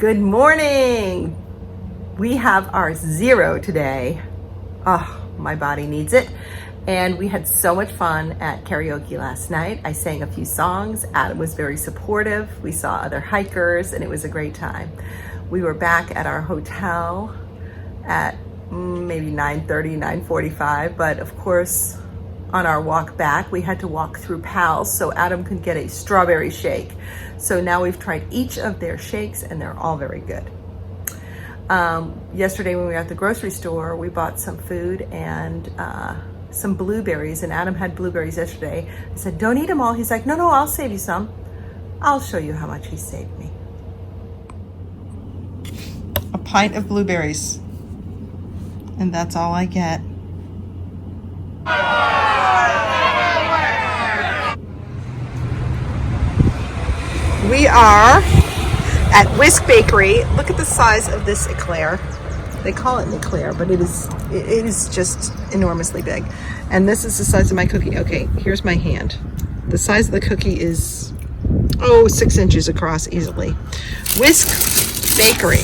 Good morning. We have our 0 today. Oh, my body needs it. And we had so much fun at karaoke last night. I sang a few songs. Adam was very supportive. We saw other hikers and it was a great time. We were back at our hotel at maybe 9:30, 9:45, but of course, on our walk back, we had to walk through Pal's so Adam could get a strawberry shake. So now we've tried each of their shakes and they're all very good. Yesterday when we were at the grocery store, we bought some food and some blueberries, and Adam had blueberries yesterday. I said, don't eat them all. He's like, no, I'll save you some. I'll show you how much he saved me. A pint of blueberries. And that's all I get. We are at Whisk Bakery. Look at the size of this eclair. They call it an eclair, but it is just enormously big. And this is the size of my cookie. Okay, here's my hand. The size of the cookie is, 6 inches across easily. Whisk Bakery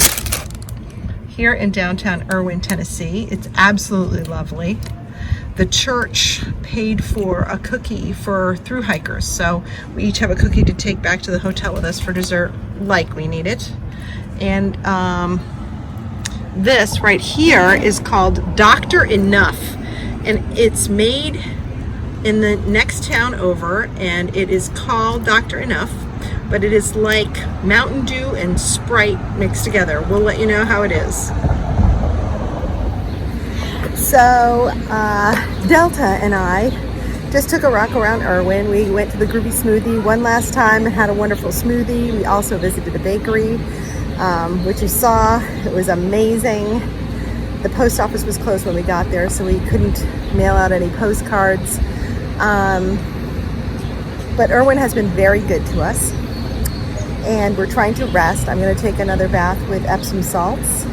here in downtown Erwin, Tennessee. It's absolutely lovely. The church paid for a cookie for thru hikers, so we each have a cookie to take back to the hotel with us for dessert, like we need it. And this right here is called Dr. Enough, and it's made in the next town over, and it is called Dr. Enough, but it is like Mountain Dew and Sprite mixed together. We'll let you know how it is. So Delta and I just took a walk around Erwin. We went to the Groovy Smoothie one last time and had a wonderful smoothie. We also visited the bakery, which you saw. It was amazing. The post office was closed when we got there, so we couldn't mail out any postcards. But Erwin has been very good to us, and we're trying to rest. I'm going to take another bath with Epsom salts.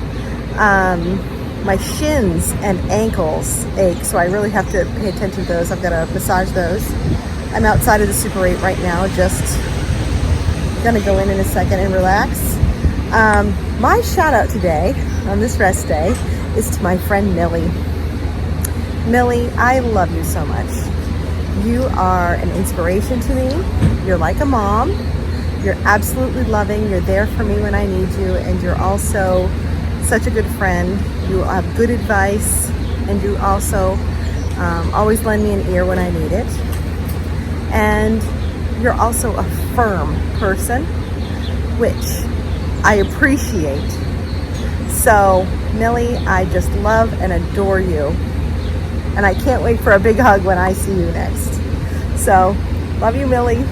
My shins and ankles ache, so I really have to pay attention to those. I've got to massage those. I'm outside of the Super 8 right now, just gonna go in a second and relax. My shout out today on this rest day is to my friend Millie. Millie, I love you so much. You are an inspiration to me. You're like a mom. You're absolutely loving. You're there for me when I need you, and you're also such a good friend. You have good advice, and you also always lend me an ear when I need it. And you're also a firm person, which I appreciate. So, Millie, I just love and adore you. And I can't wait for a big hug when I see you next. So, love you, Millie.